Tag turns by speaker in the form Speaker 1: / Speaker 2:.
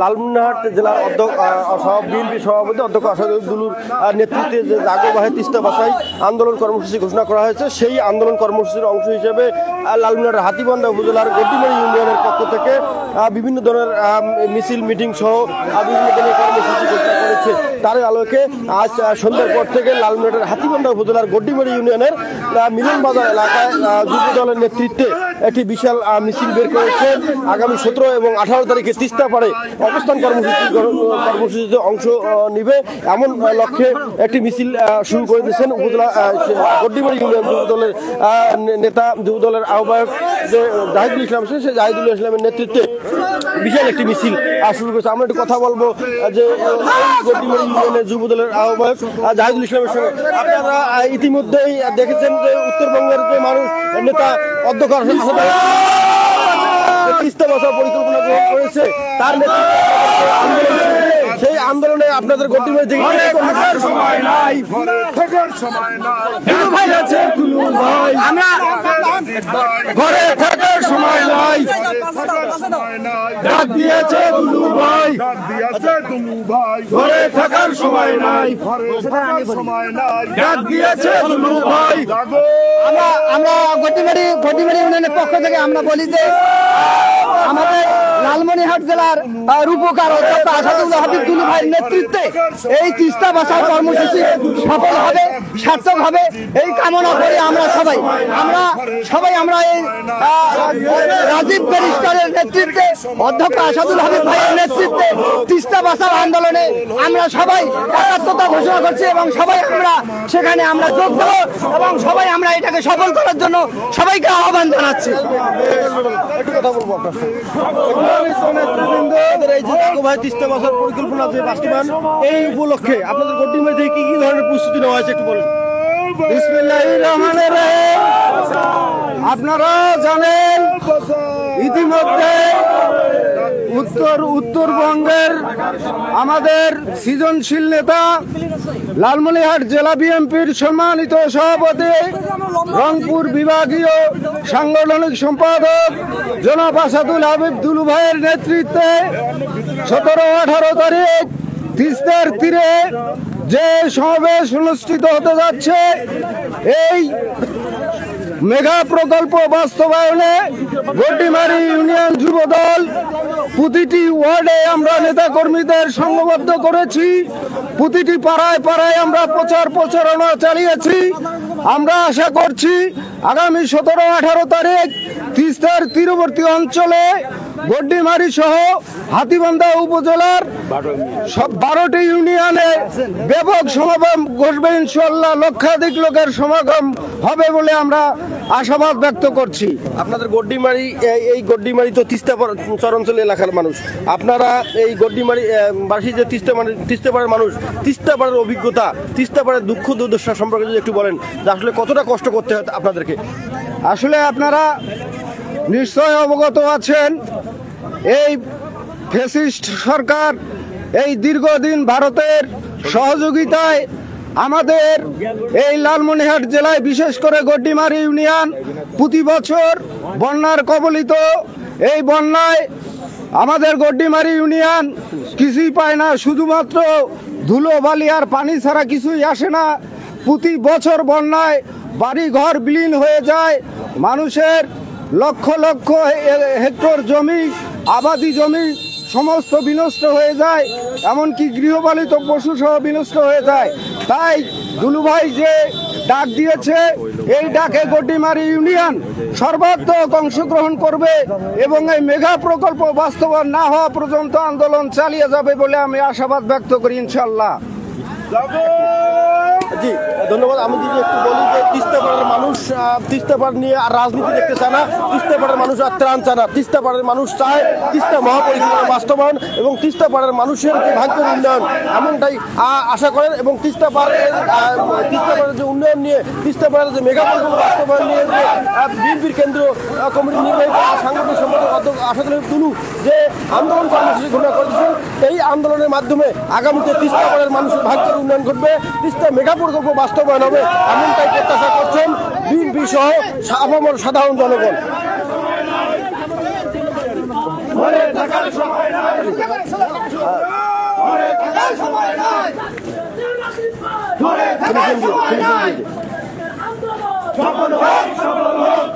Speaker 1: লালমনিরহাট জেলার বিএনপি সভাপতি অধ্যক্ষ আসাদুল্লুর নেতৃত্বে যে জাগোবাহে তিস্তা বাছাই আন্দোলন কর্মসূচি ঘোষণা করা হয়েছে, সেই আন্দোলন কর্মসূচির অংশ হিসেবে লালমনিরহাট হাতীবান্ধা উপজেলার গড্ডিমারি ইউনিয়নের পক্ষ থেকে বিভিন্ন ধরনের মিছিল মিটিং সহ বিভিন্ন ধরনের কর্মসূচি ঘোষণা করেছে। তার আলোকে আজ সন্ধ্যার পর থেকে লালমনিরহাটের হাতীবান্ধা উপজেলার গড্ডিমারি ইউনিয়নের মিলন বাজার এলাকায় যুব দলের নেতৃত্বে একটি বিশাল মিছিল বের করেছে। আগামী 17 এবং 18 তারিখে তিস্তা পাড়ে অবস্থান কর্মসূচিতে অংশ নিবে এমন লক্ষ্যে একটি মিছিল শুরু করে দিয়েছেন উপজেলা গড্ডিমারি ইউনিয়ন যুব দলের নেতা, যুব দলের আহ্বায়ক যে জাহিদুল ইসলাম, সেই জাহিদুল ইসলামের নেতৃত্বে বিশাল একটি মিছিল শুরু করেছে। আমরা একটু কথা বলবো যে গড্ডিমারি ইউনিয়নের যুব দলের আহ্বায়ক জাহিদুল ইসলামের সঙ্গে। আপনারা ইতিমধ্যেই দেখেছেন যে উত্তরবঙ্গের যে মানুষ নেতা অধ্যক্ষ তিস্তা বাছার পরিকল্পনা গ্রহণ করেছে, তার সেই আন্দোলনে আপনাদের গড্ডিমারি থেকে ঘরে থাকার সময় নাই, ডাক দিয়েছে দুলু ভাই, ঘরে থাকার সময় নাই, ডাক দিয়েছে দুলু ভাই।
Speaker 2: আমরা গড্ডিমারি ইউনিয়নের পক্ষ থেকে আমরা বলি যে আমাদের লালমনিরহাট জেলার রূপকার অধ্যক্ষ আসাদুল্লাহ হাবিব দুলু ভাইয়ের নেতৃত্বে এই তিস্তা বাছাই কর্মসূচি সফল হবে, সার্থক হবে এই কামনা করে আমরা এই রাজীব ব্যারিস্টারের নেতৃত্বে অধ্যক্ষ আসাদুল হাবিব ভাইয়ের নেতৃত্বে তিস্তা বাছাই আন্দোলনে আমরা সবাই একাত্মতা ঘোষণা করছি এবং সবাই আমরা সেখানে আমরা যোগ দেব এবং সবাই আমরা এটাকে সফল করার জন্য সবাইকে আহ্বান জানাচ্ছি।
Speaker 1: তিস্তা বাছার পরিকল্পনা যে বাস্তবায়ন, এই উপলক্ষে আপনাদের গড্ডিমারি থেকে কি কি ধরনের প্রস্তুতি নেওয়া হয়েছে একটু বলেন।
Speaker 2: বিসমিল্লাহির রহমানির রহিম। আপনারা জানেন ইতিমধ্যে উত্তরবঙ্গের আমাদের সৃজনশীল নেতা লালমনিরহাট জেলা বিএনপির সম্মানিত সভাপতি, রংপুর বিভাগীয় সাংগঠনিক সম্পাদক জনাব আসাদুল হাবিব দুলু ভাইয়ের নেতৃত্বে 17-18 তারিখ তিস্তার তীরে যে সমাবেশ অনুষ্ঠিত হতে যাচ্ছে, এই মেগা প্রকল্প বাস্তবায়নে গড্ডিমারি ইউনিয়ন যুব দল প্রতিটি ওয়ার্ডে আমরা নেতা কর্মীদের সংঘবদ্ধ করেছি, প্রতিটি পাড়ায় পাড়ায় আমরা প্রচারণা চালিয়েছি। আমরা আশা করছি আগামী 17-18 তারিখ তিস্তার তীরবর্তী অঞ্চলে গড্ডিমারি সহ হাতীবান্ধা উপজেলার 12টি ইউনিয়নে ব্যাপক সমাগম ঘটবে ইনশাআল্লাহ। লক্ষাধিক লোকের সমাগম হবে বলে আমরা আশাবাদ ব্যক্ত করছি।
Speaker 1: আপনাদের এই গড্ডিমারি তো তিস্তা চরাঞ্চল এলাকার মানুষ, আপনারা এই গড্ডিমারি বাসী যে তিস্তা পাড়ের মানুষ, তিস্তা পাড়ের অভিজ্ঞতা, তিস্তা পাড়ের দুঃখ দুর্দশা সম্পর্কে যদি একটু বলেন যে আসলে কতটা কষ্ট করতে হয় আপনাদেরকে।
Speaker 2: আসলে আপনারা নিশ্চয় অবগত আছেন, এই ফ্যাসিস্ট সরকার এই দীর্ঘদিন ভারতের সহযোগিতায় আমাদের এই লালমনিরহাট জেলায় বিশেষ করে গড্ডিমারি ইউনিয়ন প্রতি বছর বন্যার কবলিত। এই বন্যায় আমাদের গড্ডিমারি ইউনিয়ন কিছুই পায় না, শুধুমাত্র ধুলো বালি আর পানি ছাড়া কিছুই আসে না। প্রতি বছর বন্যায় বাড়ি ঘর বিলীন হয়ে যায়, মানুষের লক্ষ লক্ষ হেক্টর জমি, আবাদি জমি সমস্ত বিনষ্ট হয়ে যায়, এমনকি গৃহপালিত পশু সহ বিনষ্ট হয়ে যায়। তাই দুলুভাই যে ডাক দিয়েছে, এই ডাকে গড্ডিমারি ইউনিয়ন সর্বাত্মক অংশগ্রহণ করবে এবং এই মেগা প্রকল্প বাস্তবায়ন না হওয়া পর্যন্ত আন্দোলন চালিয়ে যাবে বলে আমি আশাবাদ ব্যক্ত করি ইনশাল্লাহ।
Speaker 1: জি ধন্যবাদ। আমি যদি একটু বলি যে তিস্তাপাড়ের মানুষ তিস্তাপাড় নিয়ে আর রাজনীতি দেখতে চায় না, তিস্তাপাড়ের মানুষ আর ত্রাণ চায় না, তিস্তাপাড়ের মানুষ চায় তিস্তা মহাপরিকল্পনা বাস্তবায়ন এবং তিস্তাপাড়ের মানুষের যে ভাগ্যের উন্নয়ন এমনটাই আশা করেন। এবং তিস্তাপাড়ের যে উন্নয়ন নিয়ে, তিস্তাপাড়ের যে মেগা প্রকল্প বাস্তবায়ন নিয়ে যে বিএনপির কেন্দ্রীয় কমিটির নির্বাহী সাংগঠনিক সম্পাদক অধ্যক্ষ আসাদুল হাবিব দুলু যে আন্দোলন কর্মসূচি ঘোষণা করেছেন, এই আন্দোলনের মাধ্যমে আগামীতে তিস্তাপাড়ের মানুষের ভাগ্যের উন্নয়ন ঘটবে, তিস্তা মেগা প্রকল্প বাস্তবায়ন হবে এমনটাই প্রত্যাশা করছেন বিএনপি সহ সাধারণ জনগণ।
Speaker 3: ধরে থাকার সময় নাই, ধরে থাকার সময় নাই, ধরে থাকার সময় নাই, সফল হোক, সফল হোক।